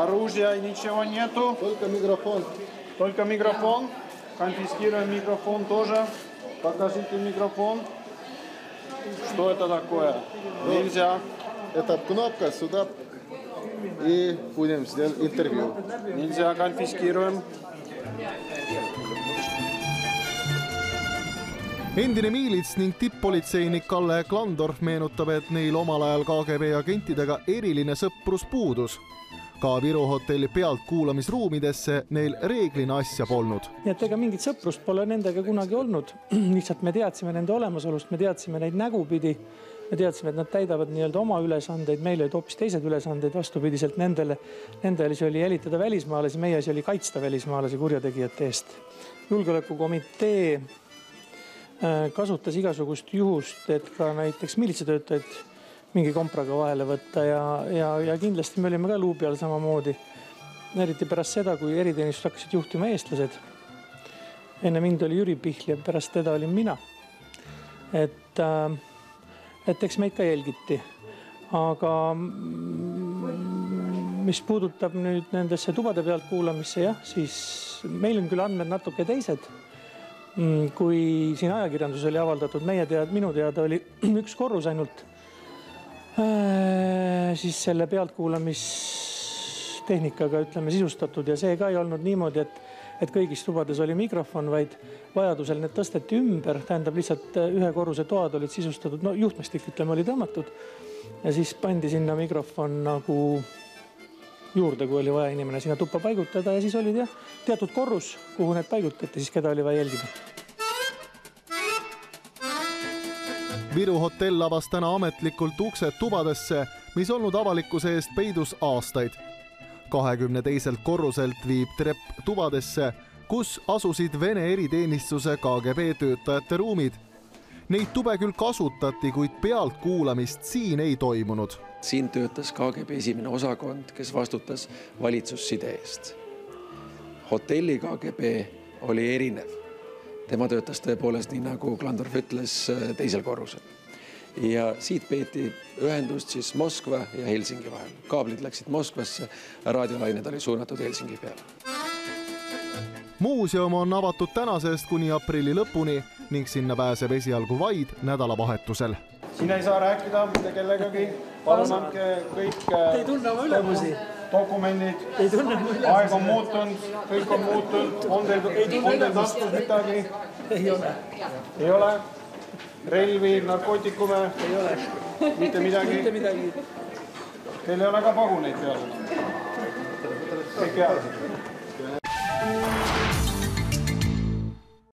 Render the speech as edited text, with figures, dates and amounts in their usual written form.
Оружия ничего нету. Только микрофон. Только микрофон. Конфискируем микрофон тоже. Покажите микрофон. Что это такое? Нельзя. Это кнопка сюда. И будем сделать интервью. Нельзя, конфискируем. Endine miilits ning tipp-politseinik Kalle Klandorf meenutab, et neil omal ajal KGB agentidega eriline sõprus puudus. Ka Viru hotelli pealtkuulamisruumidesse neil reeglina asja polnud. Nii et ega mingit sõprust pole nendega kunagi olnud. Lihtsalt me teadsime nende olemasolust, me teadsime neid nägupidi, me teadsime, et nad täidavad nii-öelda oma ülesandeid, meil olid hoopis teised ülesandeid vastupidiselt nendele. Nendele oli jälitada välismaalasi, meie oli kaitsta välismaalasi kurjategijate eest. Julgeolekukomitee kasutas igasugust juhust, et ka näiteks miilitsatöötajaid mingi kompraga vahele võtta ja kindlasti me olime ka luu peal samamoodi. Eriti pärast seda, kui eriteenistus hakkasid juhtima eestlased. Enne mind oli Jüri Pihl ja pärast teda olin mina. Et eks meid ka jälgiti. Aga mis puudutab nüüd nendesse tubade pealt kuulamisse, jah, siis meil on küll andmed natuke teised. Kui siin ajakirjandus oli avaldatud, minu teada oli üks korrus ainult, siis selle pealtkuulamistehnikaga ütleme sisustatud ja see ka ei olnud niimoodi, et kõigis tubades oli mikrofon, vaid vajadusel need tõsteti ümber, tähendab lihtsalt ühe korruse toad olid sisustatud, no juhtmestik ütleme oli tõmmatud ja siis pandi sinna mikrofon nagu juurde, kui oli vaja inimene sinna tuppa paigutada ja siis olid jah, teatud korrus, kuhu need paigutati, siis keda oli vaja jälgida. Viru hotell avas täna ametlikult uksed tubadesse, mis olnud avalikkuse eest peidus aastaid. 22. korruselt viib trepp tubadesse, kus asusid Vene eriteenistuse KGB töötajate ruumid. Neid tube küll kasutati, kuid pealtkuulamist siin ei toimunud. Siin töötas KGB esimene osakond, kes vastutas valitsusside eest. Hotelli KGB oli erinev. Tema töötas tõepoolest nii nagu Klandorf ütles teisel korrusel. Ja siit peeti ühendust siis Moskva ja Helsingi vahel. Kaablid läksid Moskvasse, raadiolained oli suunatud Helsingi peale. Muuseum on avatud tänasest kuni aprilli lõpuni ning sinna pääseb esialgu vaid nädalavahetusel. Siin ei saa rääkida mitte kellegagi. Palun andke kõik dokumendid. Aeg on muutunud, kõik on muutunud. On teil taskus midagi? Ei ole. Ei ole? Relvi, narkootikume? Ei ole. Mitte midagi? Mitte midagi. Teil ei ole ka paguneid peal? Kõik head.